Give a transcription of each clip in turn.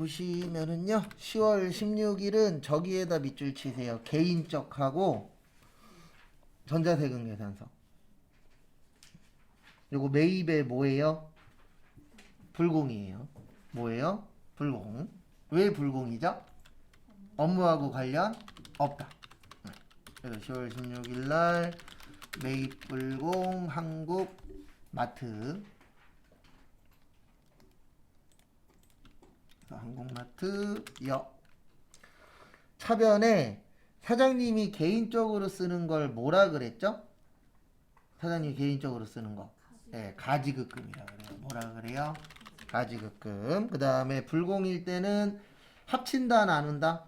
보시면은요 10월 16일은 저기에다 밑줄 치세요. 개인적하고 전자세금 계산서. 요거 매입에 뭐예요? 불공이에요. 뭐예요? 불공. 왜 불공이죠? 업무하고 관련 없다. 그래서 10월 16일 날 매입 불공 한국 마트. 한국마트 여. 차변에 사장님이 개인적으로 쓰는 걸 뭐라 그랬죠? 사장님이 개인적으로 쓰는 거. 네, 가지급금이라 그래요. 뭐라 그래요? 가지급금. 그 다음에 불공일 때는 합친다, 나눈다?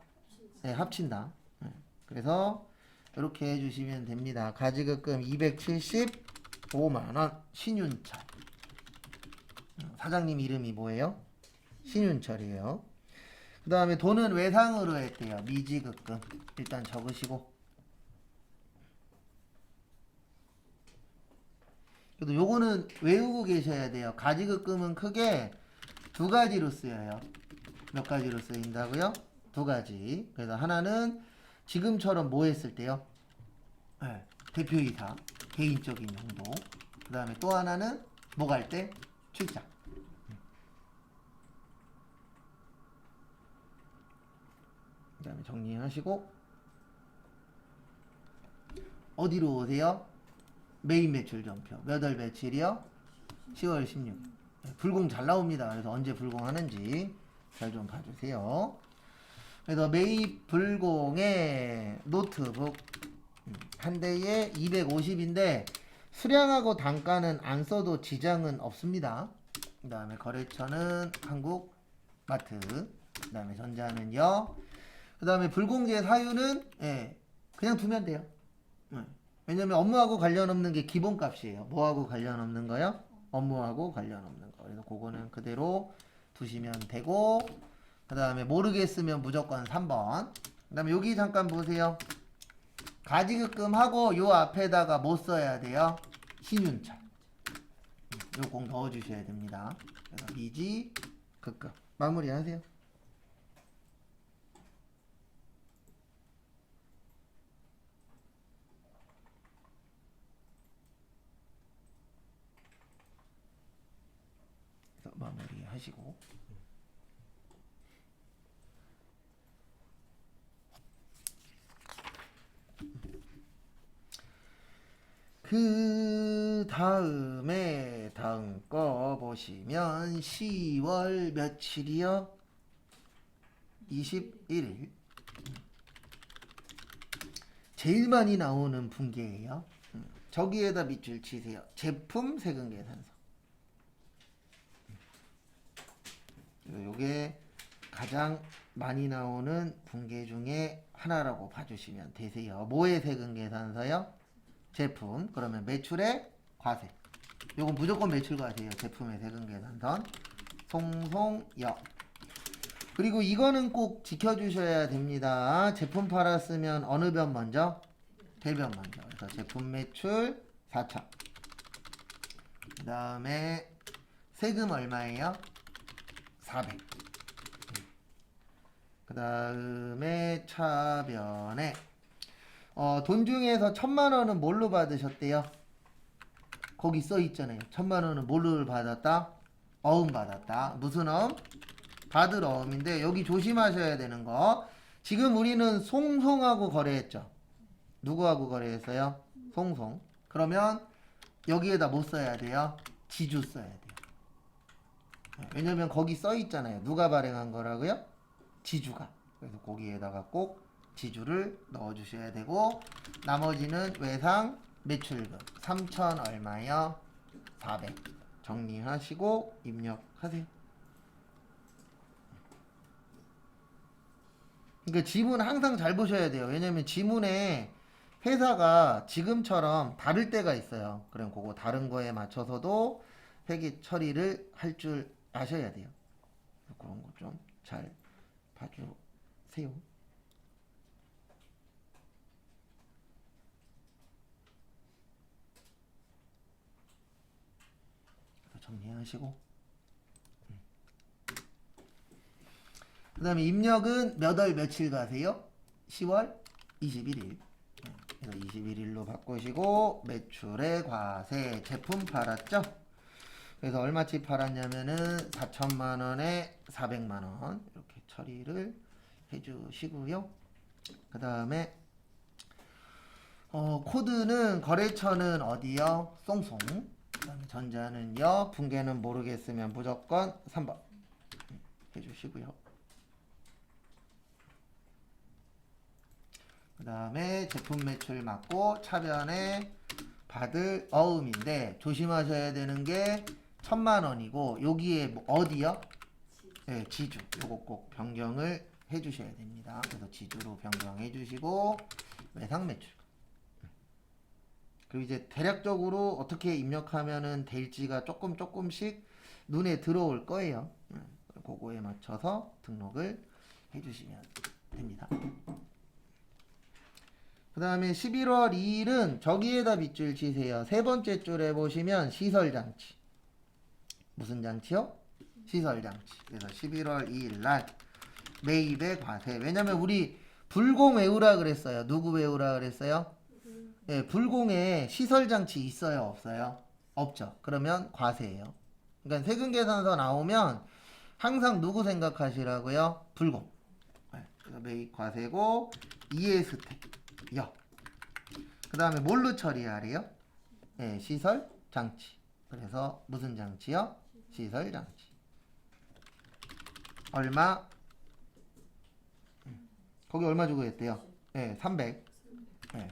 네, 합친다. 네. 그래서 이렇게 해주시면 됩니다. 가지급금 275만원 신윤철. 사장님 이름이 뭐예요? 신윤철이에요. 그 다음에 돈은 외상으로 했대요. 미지급금. 일단 적으시고. 그래도 요거는 외우고 계셔야 돼요. 가지급금은 크게 두 가지로 쓰여요. 몇 가지로 쓰인다고요? 두 가지. 그래서 하나는 지금처럼 뭐 했을 때요? 네, 대표이사, 개인적인 용도. 그 다음에 또 하나는 뭐 갈 때? 출장. 그 다음에 정리하시고 어디로 오세요? 메인 매출 전표. 몇 월 며칠이요? 10월 16일. 불공 잘 나옵니다. 그래서 언제 불공하는지 잘 좀 봐주세요. 그래서 매입 불공의 노트북 한 대에 250인데 수량하고 단가는 안 써도 지장은 없습니다. 그 다음에 거래처는 한국마트. 그 다음에 전자는요. 그 다음에 불공제 사유는 그냥 두면 돼요. 왜냐면 업무하고 관련 없는 게 기본값이에요. 뭐하고 관련 없는 거요? 업무하고 관련 없는 거. 그래서 그거는 그대로 두시면 되고, 그 다음에 모르겠으면 무조건 3번. 그 다음에 여기 잠깐 보세요. 가지급금하고 요 앞에다가 뭐 써야 돼요? 신윤철. 요 꼭 넣어주셔야 됩니다. 그래서 미지급금. 마무리하세요. 그래서 마무리하시고. 그 다음에 다음 거 보시면 10월 며칠이요? 21일. 제일 많이 나오는 분계예요. 저기에다 밑줄 치세요. 제품 세금 계산서. 요게 가장 많이 나오는 분계 중에 하나라고 봐주시면 되세요. 뭐의 세금 계산서요? 제품. 그러면 매출의 과세. 요건 무조건 매출 과세예요. 제품의 세금 계산선. 송송여. 그리고 이거는 꼭 지켜주셔야 됩니다. 제품 팔았으면 어느 변 먼저? 대변 먼저. 그래서 제품 매출 4천. 그 다음에 세금 얼마예요? 400. 그 다음에 차변에 돈 중에서 1000만원은 뭘로 받으셨대요? 거기 써있잖아요. 1000만원은 뭘로 받았다? 어음 받았다. 무슨 어음? 받을 어음인데 여기 조심하셔야 되는 거. 지금 우리는 송송하고 거래했죠. 누구하고 거래했어요? 송송. 그러면 여기에다 뭐 써야 돼요? 지주 써야 돼요. 왜냐면 거기 써있잖아요. 누가 발행한 거라고요? 지주가. 그래서 거기에다가 꼭 지주를 넣어주셔야 되고, 나머지는 외상 매출금 3천 얼마요? 400. 정리하시고 입력하세요. 그러니까 지문 항상 잘 보셔야 돼요. 왜냐면 지문에 회사가 지금처럼 다를 때가 있어요. 그럼 그거 다른 거에 맞춰서도 회계 처리를 할 줄 아셔야 돼요. 그런 거 좀 잘 봐주세요. 정리하시고 그 다음에 입력은 몇 월 며칠 가세요? 10월 21일. 그래서 21일로 바꾸시고 매출의 과세 제품 팔았죠? 그래서 얼마치 팔았냐면은 4천만 원에 400만 원 이렇게 처리를 해주시고요. 그 다음에 코드는 거래처는 어디요? 송송. 그 다음에 전자는요. 붕괴는 모르겠으면 무조건 3번 해주시고요. 그 다음에 제품 매출 맞고 차변에 받을 어음인데 조심하셔야 되는 게 1,000만 원이고 여기에 뭐 어디요? 네, 지주. 요거 꼭 변경을 해주셔야 됩니다. 그래서 지주로 변경해 주시고 외상 매출. 그리고 이제 대략적으로 어떻게 입력하면은 될지가 조금씩 눈에 들어올 거예요. 그거에 맞춰서 등록을 해주시면 됩니다. 그 다음에 11월 2일은 저기에다 밑줄 치세요. 세 번째 줄에 보시면 시설장치. 무슨 장치요? 시설장치. 그래서 11월 2일 날 매입의 과세. 왜냐면 우리 불공 외우라 그랬어요. 누구 외우라 그랬어요? 네, 불공에 시설장치 있어요? 없어요? 없죠. 그러면 과세예요. 그러니까 세금계산서 나오면 항상 누구 생각하시라고요? 불공. 네, 그래서 매입 과세고 ES택 여. 그 다음에 뭘로 처리하래요? 네, 시설 장치. 그래서 무슨 장치요? 시설 장치. 얼마? 거기 얼마 주고 했대요? 네, 300. 네.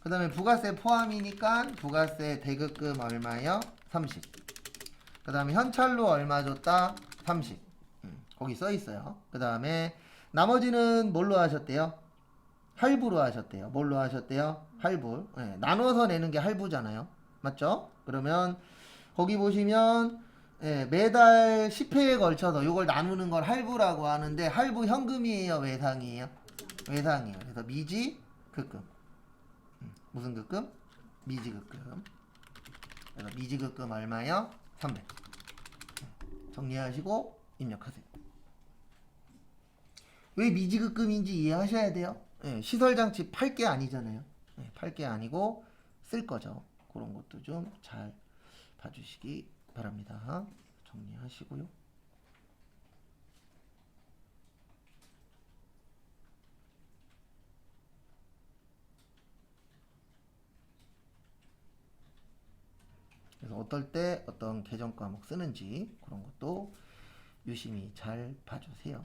그 다음에 부가세 포함이니까 부가세 대급금 얼마요? 30. 그 다음에 현찰로 얼마 줬다? 30. 거기 써 있어요. 그 다음에 나머지는 뭘로 하셨대요? 할부로 하셨대요. 뭘로 하셨대요? 할부. 네, 나눠서 내는 게 할부잖아요. 맞죠? 그러면 거기 보시면 네, 매달 10회에 걸쳐서 이걸 나누는 걸 할부라고 하는데 할부 현금이에요? 외상이에요? 외상이에요. 그래서 미지 급금. 무슨 급금? 미지급금. 그래서 미지급금 얼마요? 300. 정리하시고 입력하세요. 왜 미지급금인지 이해하셔야 돼요. 네, 시설장치 팔 게 아니잖아요. 네, 팔 게 아니고 쓸 거죠. 그런 것도 좀 잘 봐주시기 바랍니다. 정리하시고요. 그래서 어떨 때 어떤 계정 과목 쓰는지 그런 것도 유심히 잘 봐주세요.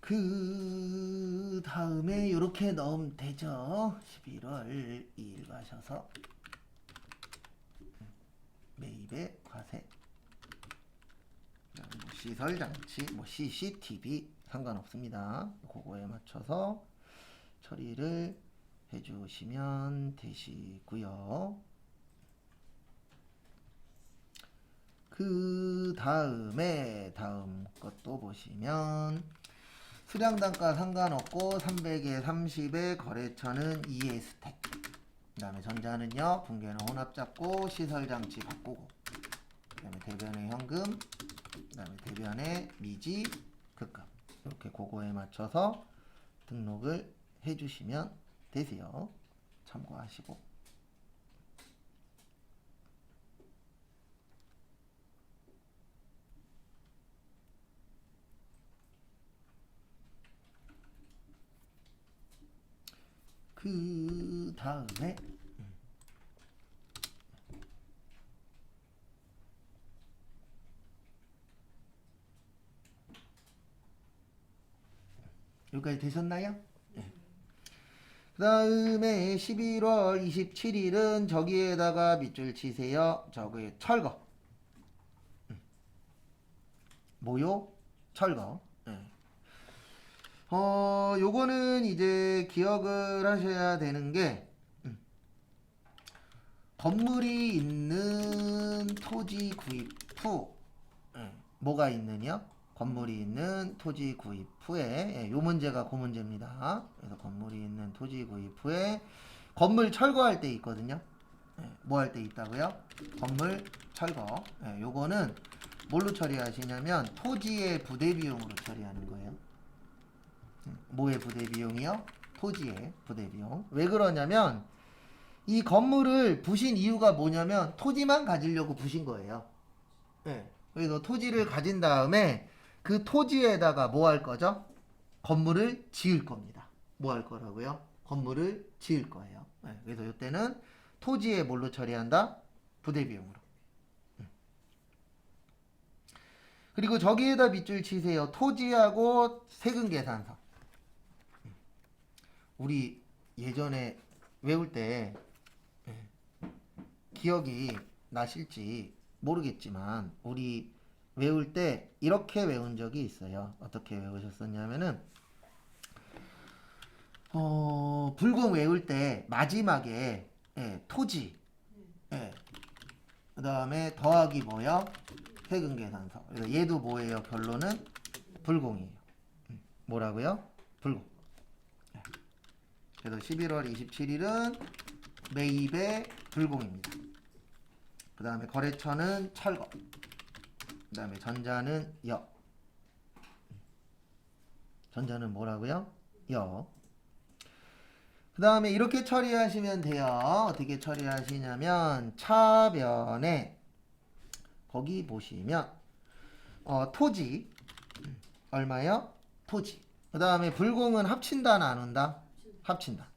그 다음에 이렇게 넣으면 되죠. 11월 2일 가셔서 매입의 과세, 뭐 시설장치, 뭐 CCTV 상관없습니다. 그거에 맞춰서 처리를 해주시면 되시고요. 그 다음에 다음 것도 보시면 수량단가 상관없고 300에 30에 거래처는 ES택. 그 다음에 전자는요 붕괴는 혼합 잡고 시설장치 바꾸고, 그 다음에 대변의 현금, 그 다음에 대변의 미지 급금. 이렇게 그거에 맞춰서 등록을 해주시면 되세요. 참고하시고. 그 다음에 여기까지 되셨나요? 네. 그 다음에 11월 27일은 저기에다가 밑줄 치세요. 저기 철거. 모요 철거. 네. 요거는 이제 기억을 하셔야 되는 게 건물이 있는 토지 구입 후 뭐가 있느냐? 건물이 있는 토지 구입 후에 요 문제가 그 문제입니다. 그래서 건물이 있는 토지 구입 후에 건물 철거할 때 있거든요. 뭐 할 때 있다고요? 건물 철거. 요거는 뭘로 처리하시냐면 토지의 부대 비용으로 처리하는 거예요. 뭐의 부대 비용이요? 토지의 부대 비용. 왜 그러냐면 이 건물을 부신 이유가 뭐냐면 토지만 가지려고 부신 거예요. 그래서 토지를 가진 다음에 그 토지에다가 뭐 할 거죠? 건물을 지을 겁니다. 뭐 할 거라고요? 건물을 지을 거예요. 그래서 이때는 토지에 뭘로 처리한다? 부대 비용으로. 그리고 저기에다 밑줄 치세요. 토지하고 세금 계산서. 우리 예전에 외울 때 기억이 나실지 모르겠지만 우리 외울 때 이렇게 외운 적이 있어요. 어떻게 외우셨었냐면은 불공 외울 때 마지막에 토지, 그 다음에 더하기 뭐요? 세금 계산서. 그래서 얘도 뭐예요? 결론은 불공이에요. 뭐라고요? 불공. 그래서 11월 27일은 매입의 불공입니다. 그 다음에 거래처는 철거. 그 다음에 전자는 여. 전자는 뭐라고요? 여. 그 다음에 이렇게 처리하시면 돼요. 어떻게 처리하시냐면 차변에 거기 보시면 토지 얼마요? 토지. 그 다음에 불공은 합친다 나눈다? 합친다.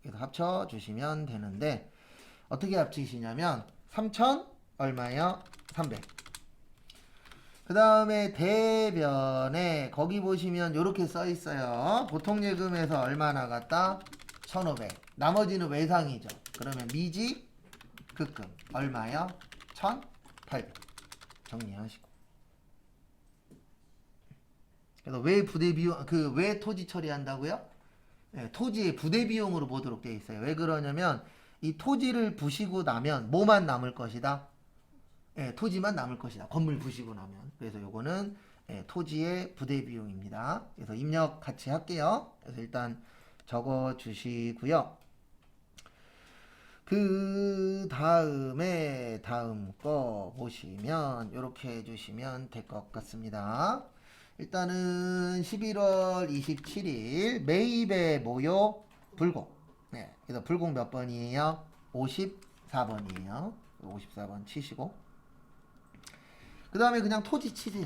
그래서 합쳐주시면 되는데 어떻게 합치시냐면 3,000 얼마요? 300. 그 다음에 대변에 거기 보시면 이렇게 써 있어요. 보통 예금에서 얼마 나갔다? 1,500. 나머지는 외상이죠. 그러면 미지 급금 얼마요? 1,800. 정리하시고. 그래서 왜 부대 비용 왜 토지 처리한다고요? 토지의 부대 비용으로 보도록 되어 있어요. 왜 그러냐면 이 토지를 부시고 나면 뭐만 남을 것이다? 토지만 남을 것이다. 건물 부시고 나면. 그래서 요거는 토지의 부대 비용입니다. 그래서 입력 같이 할게요. 그래서 일단 적어 주시고요. 그 다음에 다음 거 보시면 이렇게 해주시면 될 것 같습니다. 일단은 11월 27일 매입의 모요 불공. 그래서 불공 몇 번이에요? 54번이에요. 54번 치시고 그 다음에 그냥 토지 치세요.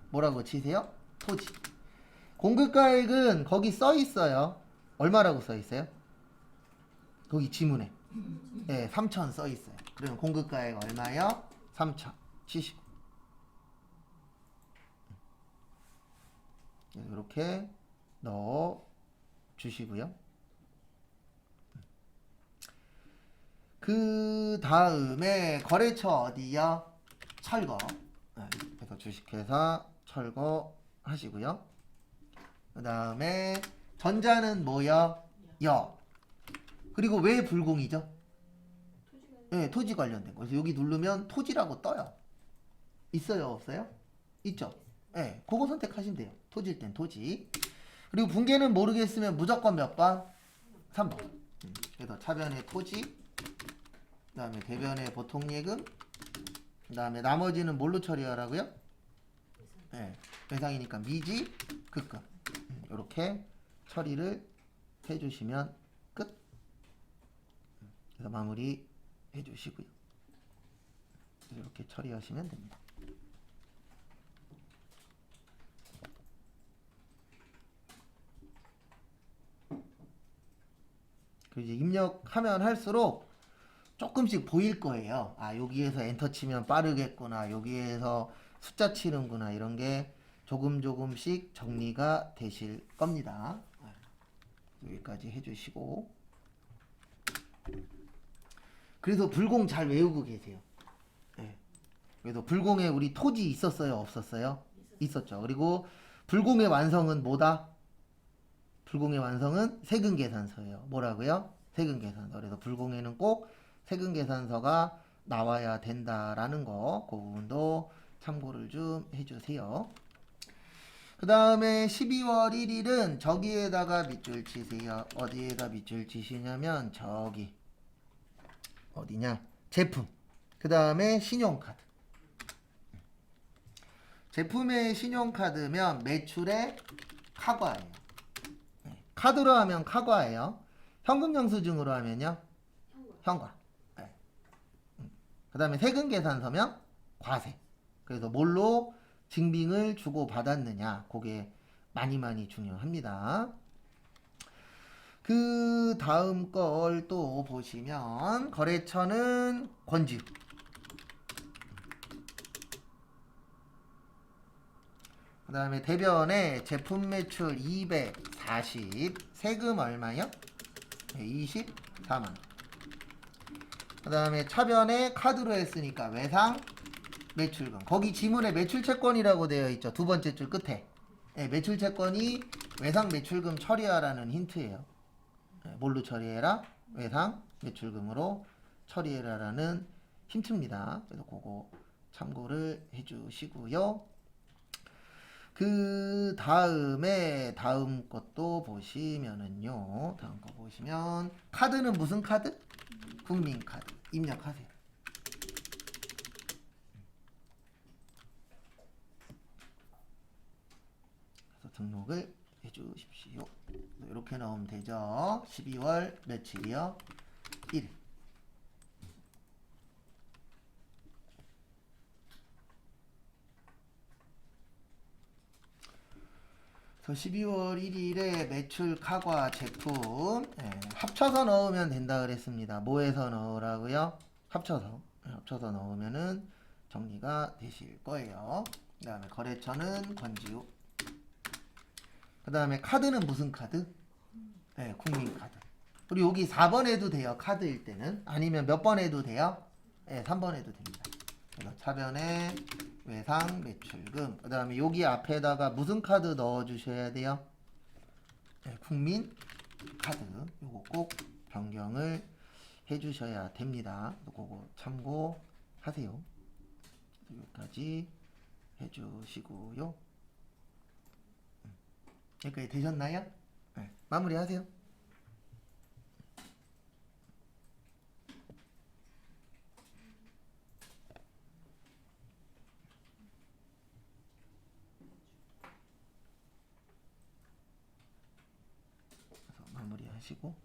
뭐라고 치세요? 토지. 공급가액은 거기 써 있어요. 얼마라고 써 있어요? 거기 지문에 3,000 써 있어요. 그러면 공급가액 얼마요? 3,000 치시고 이렇게 넣어 주시고요. 그 다음에 거래처 어디요? 철거. 그래서 주식회사 철거 하시고요. 그 다음에 전자는 뭐요? 여. 그리고 왜 불공이죠? 토지 관련된 거. 그래서 여기 누르면 토지라고 떠요. 있어요? 없어요? 있죠? 그거 선택하시면 돼요. 토지일 땐 토지. 그리고 분계는 모르겠으면 무조건 몇 번? 3번. 그래서 차변에 토지, 그 다음에 대변에 보통예금, 그 다음에 나머지는 뭘로 처리하라고요? 외상이니까 미지, 급금. 이렇게 처리를 해주시면 끝. 그래서 마무리 해주시고요. 이렇게 처리하시면 됩니다. 그리고 이제 입력하면 할수록 조금씩 보일 거예요. 아, 여기에서 엔터 치면 빠르겠구나. 여기에서 숫자 치는구나. 이런 게 조금씩 정리가 되실 겁니다. 여기까지 해주시고. 그래서 불공 잘 외우고 계세요. 그래서 불공에 우리 토지 있었어요? 없었어요? 있었죠. 그리고 불공의 완성은 뭐다? 불공의 완성은 세금계산서예요. 뭐라고요? 세금계산서. 그래서 불공에는 꼭 세금계산서가 나와야 된다라는 거, 그 부분도 참고를 좀 해주세요. 그 다음에 12월 1일은 저기에다가 밑줄 치세요. 어디에다 밑줄 치시냐면 저기 어디냐? 제품. 그 다음에 신용카드. 제품의 신용카드면 매출의 카과예요. 카드로 하면 카과예요. 현금 영수증으로 하면요? 현과. 네. 그 다음에 세금 계산서면 과세. 그래서 뭘로 증빙을 주고 받았느냐, 그게 많이 중요합니다. 그 다음 걸 또 보시면 거래처는 권지유. 그 다음에 대변에 제품 매출 240, 세금 얼마요? 24만. 그 다음에 차변에 카드로 했으니까 외상 매출금. 거기 지문에 매출채권이라고 되어 있죠. 두 번째 줄 끝에. 네, 매출채권이 외상 매출금 처리하라는 힌트예요. 네, 뭘로 처리해라? 외상 매출금으로 처리해라라는 힌트입니다. 그래서 그거 참고를 해주시고요. 그 다음에 다음 것도 보시면은요. 다음 거 보시면 카드는 무슨 카드? 국민카드 입력하세요. 그래서 등록을 해주십시오. 이렇게 나오면 되죠. 12월 며칠이요? 1일. 그래서 12월 1일에 매출 카과 제품 합쳐서 넣으면 된다 그랬습니다. 뭐해서 넣으라고요? 합쳐서. 합쳐서 넣으면은 정리가 되실 거예요. 그 다음에 거래처는 권지유. 그 다음에 카드는 무슨 카드? 네, 국민카드. 그리고 여기 4번 해도 돼요. 카드일 때는. 아니면 몇 번 해도 돼요? 네, 3번 해도 됩니다. 그래서 차변에 외상 매출금. 그 다음에 여기 앞에다가 무슨 카드 넣어 주셔야 돼요? 네, 국민 카드. 요거 꼭 변경을 해 주셔야 됩니다. 그거 참고하세요. 여기까지 해 주시고요. 여기까지 되셨나요? 네, 마무리 하세요. 마무리 하시고.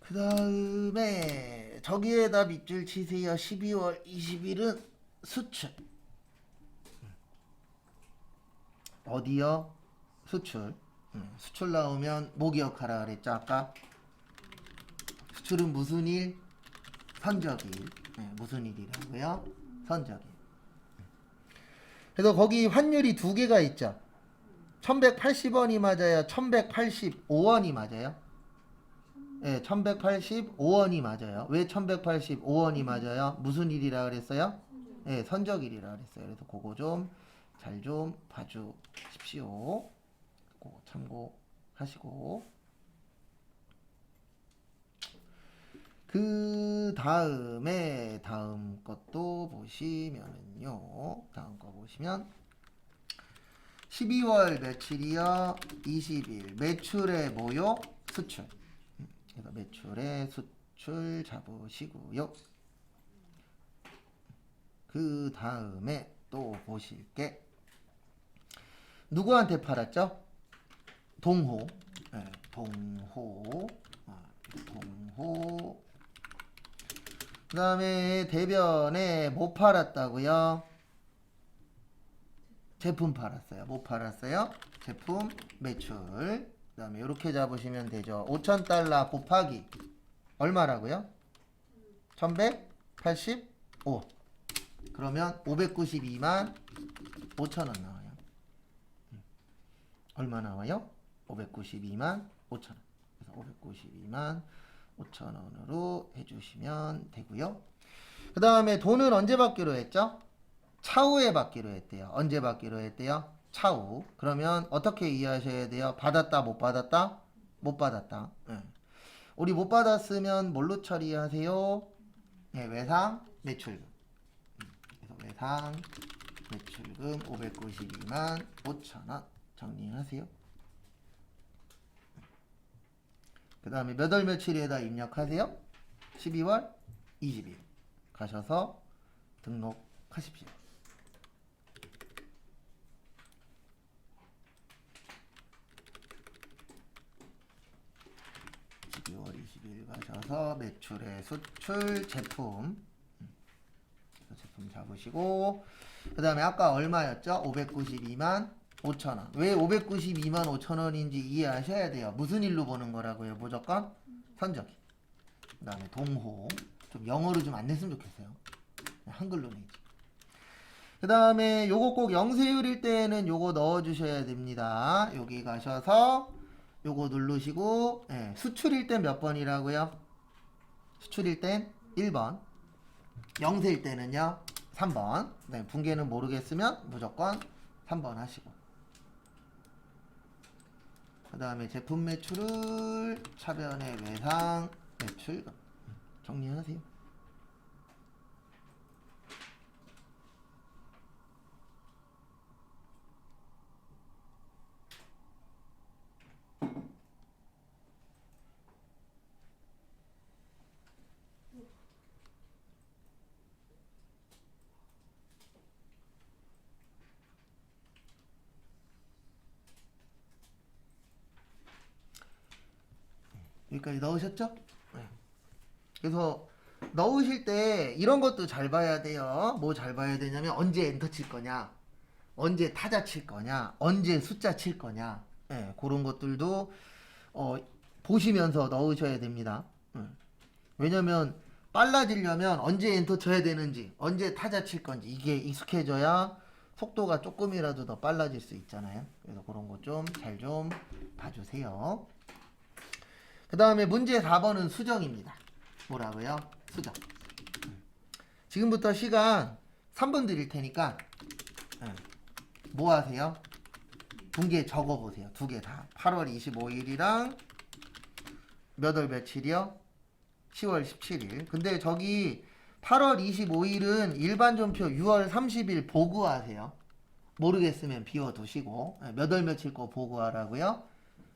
그 다음에 저기에다 밑줄 치세요. 12월 20일은 수출. 어디요? 수출. 수출 나오면 뭐 기억하라 그랬죠 아까? 수출은 무슨 일? 선적일. 무슨 일이라고요? 선적일. 그래서 거기 환율이 두 개가 있죠. 1180원이 맞아요? 1185원이 맞아요? 네, 1185원이 맞아요. 왜 1185원이 맞아요? 무슨 일이라 그랬어요? 네, 선적일이라 그랬어요. 그래서 그거 좀 잘 좀 봐주십시오. 그거 참고하시고. 그 다음에 다음 것도 보시면은요. 다음 거 보시면 12월 며칠이요? 20일. 매출의 뭐요? 수출. 그래서 매출의 수출 잡으시고요. 그 다음에 또 보실 게 누구한테 팔았죠? 동호. 네, 동호. 동호. 그 다음에 대변에 뭐 팔았다고요? 제품 팔았어요. 뭐 팔았어요? 제품 매출. 그 다음에 이렇게 잡으시면 되죠. 5,000달러 곱하기 얼마라고요? 1185. 그러면 592만 5천원 나와요. 얼마 나와요? 592만 5천원. 그래서 592만 5천원으로 해주시면 되고요. 그 다음에 돈은 언제 받기로 했죠? 차후에 받기로 했대요. 언제 받기로 했대요? 차후. 그러면 어떻게 이해하셔야 돼요? 받았다, 못 받았다? 못 받았다. 예. 우리 못 받았으면 뭘로 처리하세요? 네, 외상 매출금. 그래서 외상 매출금 592만 5천원 정리하세요. 그 다음에 몇 월 며칠에다 입력하세요? 12월 20일 가셔서 등록하십시오. 12월 20일 가셔서 매출의 수출 제품 잡으시고, 그 다음에 아까 얼마였죠? 592만 5천원. 왜 592만 5천원인지 이해하셔야 돼요. 무슨 일로 보는 거라고요? 무조건 선적이. 그 다음에 동호. 좀 영어로 좀 안 냈으면 좋겠어요. 한글로 내지. 그 다음에 요거 꼭 영세율일 때는 요거 넣어주셔야 됩니다. 여기 가셔서 요거 누르시고, 예, 수출일 땐 몇 번이라고요? 수출일 땐 1번. 영세일 때는요 3번. 네, 분계는 모르겠으면 무조건 3번 하시고, 그 다음에 제품 매출을 차변의 외상 매출금 정리하세요. 여기까지 넣으셨죠? 네. 그래서 넣으실 때 이런 것도 잘 봐야 돼요. 뭐 잘 봐야 되냐면 언제 엔터 칠 거냐, 언제 타자 칠 거냐, 언제 숫자 칠 거냐, 네, 그런 것들도 보시면서 넣으셔야 됩니다. 왜냐면 빨라지려면 언제 엔터 쳐야 되는지, 언제 타자 칠 건지 이게 익숙해져야 속도가 조금이라도 더 빨라질 수 있잖아요. 그래서 그런 거 좀 잘 좀 봐주세요. 그 다음에 문제 4번은 수정입니다. 뭐라고요? 수정. 지금부터 시간 3분 드릴 테니까 뭐 하세요? 분계 적어보세요. 두 개 다. 8월 25일이랑 몇 월 며칠이요? 10월 17일. 근데 저기 8월 25일은 일반 전표 6월 30일 보고하세요. 모르겠으면 비워두시고, 몇 월 며칠 거 보고하라고요?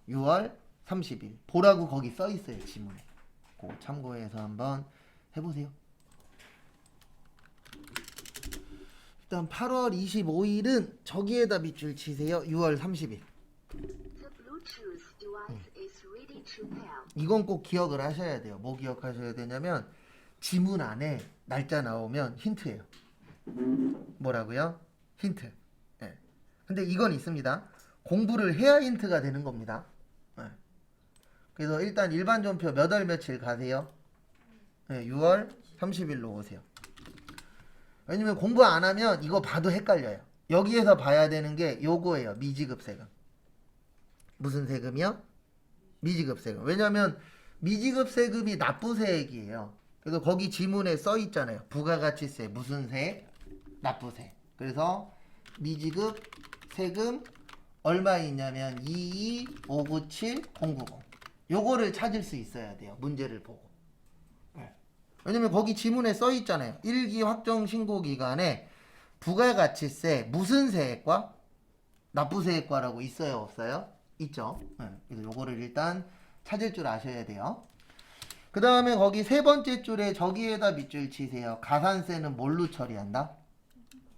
6월 30일. 보라고 거기 써 있어요, 지문에. 그거 참고해서 한번 해보세요. 일단 8월 25일은 저기에다 밑줄 치세요. 6월 30일. 이건 꼭 기억을 하셔야 돼요. 뭐 기억하셔야 되냐면 지문 안에 날짜 나오면 힌트예요. 뭐라고요? 힌트. 네. 근데 이건 있습니다. 공부를 해야 힌트가 되는 겁니다. 네. 그래서 일단 일반 전표 몇 월 며칠 가세요? 네, 6월 30일로 오세요. 왜냐면 공부 안 하면 이거 봐도 헷갈려요. 여기에서 봐야 되는 게 요거예요. 미지급 세금. 무슨 세금이요? 미지급 세금. 왜냐면 미지급 세금이 납부세액이에요. 그래서 거기 지문에 써 있잖아요. 부가가치세 무슨 세? 납부세. 그래서 미지급 세금 얼마에 있냐면 22597,090. 요거를 찾을 수 있어야 돼요. 문제를 보고. 왜냐면 거기 지문에 써 있잖아요. 1기 확정 신고 기간에 부가가치세 무슨 세액과 납부세액과라고 있어요, 없어요? 있죠. 그래서 요거를 일단 찾을 줄 아셔야 돼요. 그 다음에 거기 세 번째 줄에 저기에다 밑줄 치세요. 가산세는 뭘로 처리한다?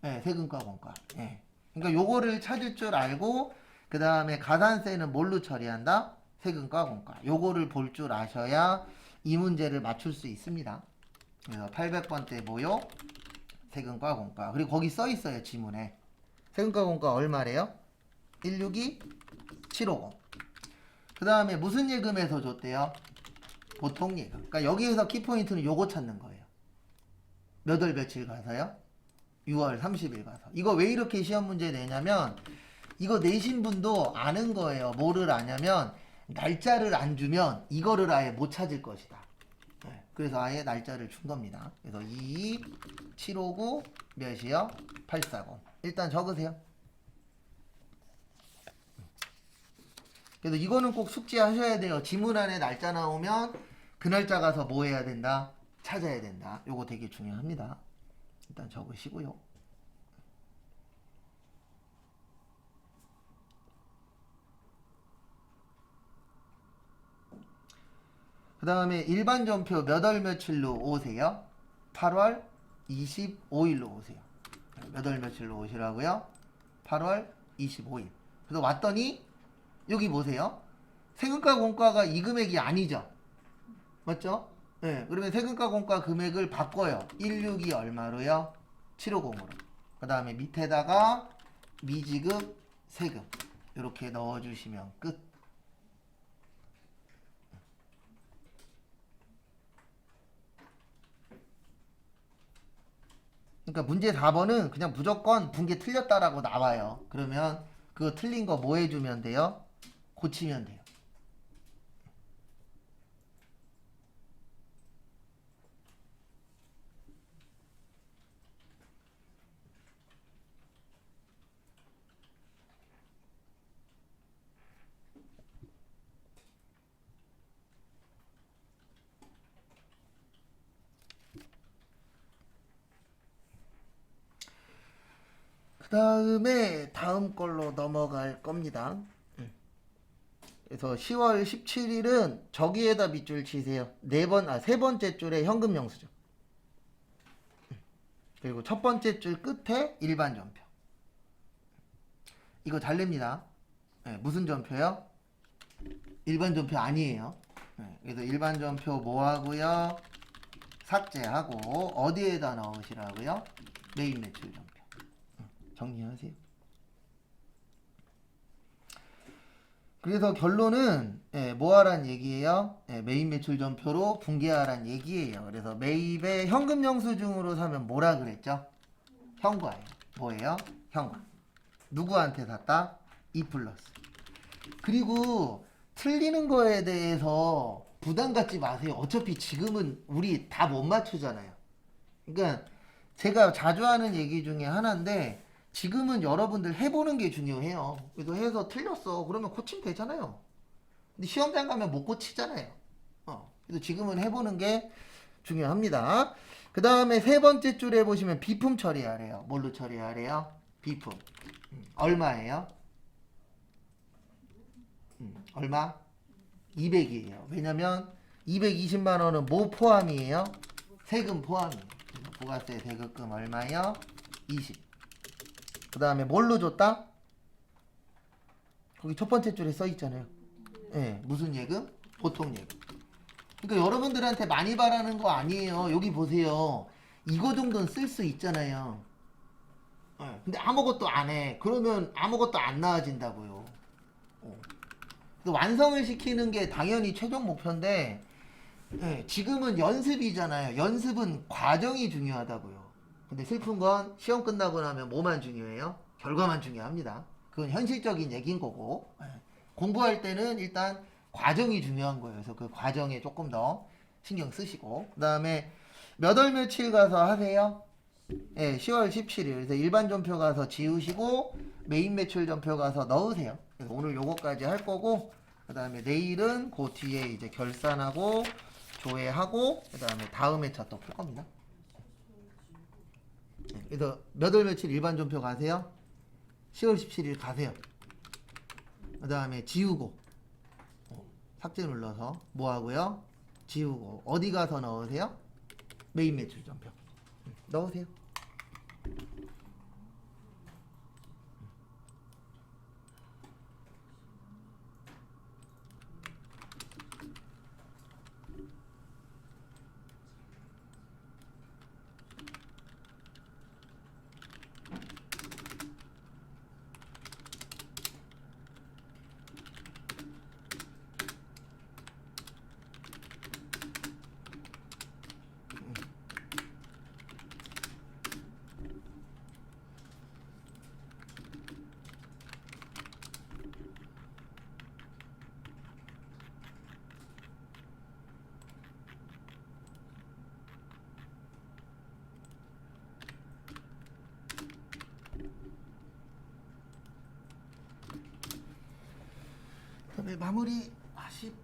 네, 세금과 공과. 네. 그러니까 요거를 찾을 줄 알고, 그 다음에 가산세는 뭘로 처리한다? 세금과 공과. 요거를 볼 줄 아셔야 이 문제를 맞출 수 있습니다. 그래서 800번대 뭐요? 세금과 공과. 그리고 거기 써 있어요, 지문에. 세금과 공과 얼마래요? 162750. 그 다음에 무슨 예금에서 줬대요? 보통 예금. 그러니까 여기에서 키포인트는 요거 찾는 거예요. 몇 월 며칠 가서요? 6월 30일 가서. 이거 왜 이렇게 시험 문제 내냐면 이거 내신 분도 아는 거예요. 뭐를 아냐면 날짜를 안 주면 이거를 아예 못 찾을 것이다. 그래서 아예 날짜를 준 겁니다. 그래서 22, 759 몇이요? 840. 일단 적으세요. 그래서 이거는 꼭 숙지하셔야 돼요. 지문안에 날짜 나오면 그 날짜 가서 뭐 해야 된다? 찾아야 된다. 요거 되게 중요합니다. 일단 적으시고요. 그 다음에 일반 전표 몇 월 며칠로 오세요? 8월 25일로 오세요. 몇 월 며칠로 오시라고요? 8월 25일. 그래서 왔더니 여기 보세요. 세금과 공과가 이 금액이 아니죠. 맞죠? 네, 그러면 세금과 공과 금액을 바꿔요. 162 얼마로요? 750으로. 그 다음에 밑에다가 미지급 세금 이렇게 넣어주시면 끝. 그러니까 문제 4번은 그냥 무조건 분계 틀렸다라고 나와요. 그러면 그거 틀린 거 뭐 해주면 돼요? 고치면 돼요. 그 다음에 다음 걸로 넘어갈 겁니다. 그래서 10월 17일은 저기에다 밑줄 치세요. 세 번째 줄에 현금 영수증. 그리고 첫 번째 줄 끝에 일반 전표. 이거 잘 냅니다. 네, 무슨 전표요? 일반 전표 아니에요. 네, 그래서 일반 전표 뭐 하고요? 삭제하고 어디에다 넣으시라고요? 메인 매출 전표. 정리하세요. 그래서 결론은 뭐 하란 얘기예요? 메인 매출 전표로 분개하란 얘기예요. 그래서 매입에 현금 영수증으로 사면 뭐라 그랬죠? 현과예요. 뭐예요? 현과. 누구한테 샀다? 2 플러스. 그리고 틀리는 거에 대해서 부담 갖지 마세요. 어차피 지금은 우리 다 못 맞추잖아요. 그러니까 제가 자주 하는 얘기 중에 하나인데 지금은 여러분들 해보는 게 중요해요. 그래서 해서 틀렸어. 그러면 고치면 되잖아요. 근데 시험장 가면 못 고치잖아요. 그래서 지금은 해보는 게 중요합니다. 그 다음에 세 번째 줄에 보시면 비품 처리하래요. 뭘로 처리하래요? 비품. 얼마예요? 얼마? 200이에요. 왜냐면 220만 원은 뭐 포함이에요? 세금 포함이에요. 부가세 세금금 얼마요? 20. 그 다음에 뭘로 줬다? 거기 첫 번째 줄에 써 있잖아요. 네, 무슨 예금? 보통 예금. 그러니까 여러분들한테 많이 바라는 거 아니에요. 여기 보세요. 이거 정도는 쓸 수 있잖아요. 네, 근데 아무것도 안 해. 그러면 아무것도 안 나아진다고요. 완성을 시키는 게 당연히 최종 목표인데 네, 지금은 연습이잖아요. 연습은 과정이 중요하다고요. 근데 슬픈 건 시험 끝나고 나면 뭐만 중요해요? 결과만 중요합니다. 그건 현실적인 얘기인 거고 공부할 때는 일단 과정이 중요한 거예요. 그래서 그 과정에 조금 더 신경 쓰시고 그 다음에 몇 월 며칠 가서 하세요? 네, 10월 17일. 그래서 일반 전표 가서 지우시고 메인 매출 전표 가서 넣으세요. 그래서 오늘 요거까지 할 거고 그 다음에 내일은 그 뒤에 이제 결산하고 조회하고 그 다음에 다음 회차 또 풀 겁니다. 그래서 몇 월 며칠 일반 전표 가세요? 10월 17일 가세요. 그 다음에 지우고 삭제 눌러서 뭐 하고요? 지우고 어디 가서 넣으세요? 메인 매출 전표 넣으세요. 네, 마무리 하시고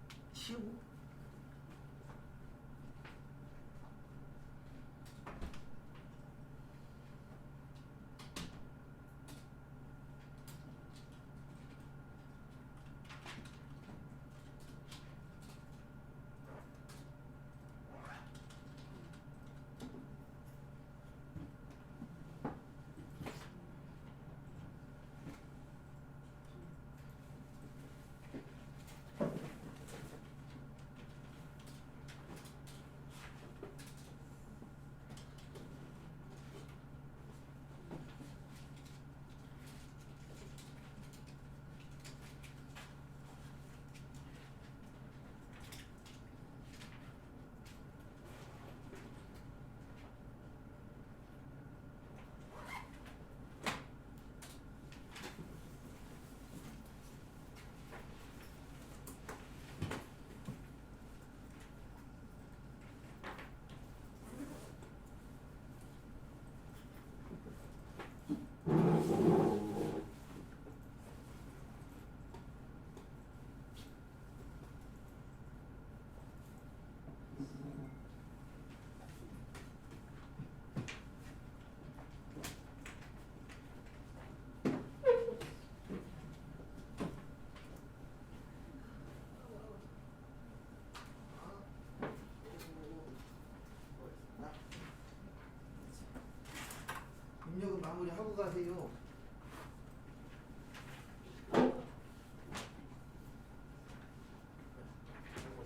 입력은 마무리하고 가세요.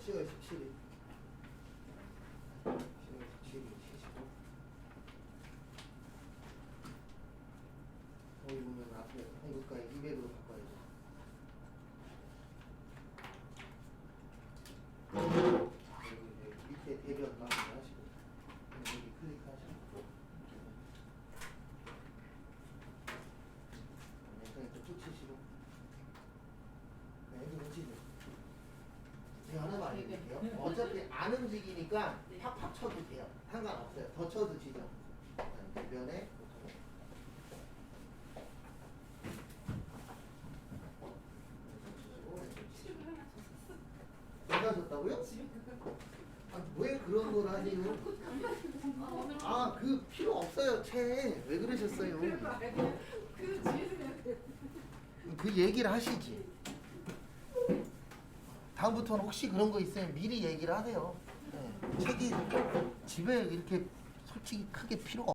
시간 17일. 시간 17일 치시고. 거기 보면 앞에 한국가에 200으로 바꿔야죠. 그리고 이제 밑에 대변 마무리 하시고. 여기 클릭하시고. 붙이시고. 네, 여기 붙이세요. 제가 하나만 알려드릴게요. 어차피 안 움직이니까 팍팍 쳐도 돼요. 상관없어요. 더 쳐도 지죠. 대변에 내가 줬다고요? 아, 왜 그런 걸 하세요? 아, 그 필요 없어요, 채. 왜 그러셨어요? 그 얘기를 하시지. 다음부터는 혹시 그런 거 있으면 미리 얘기를 하세요. 네. 책이 집에 이렇게 솔직히 크게 필요가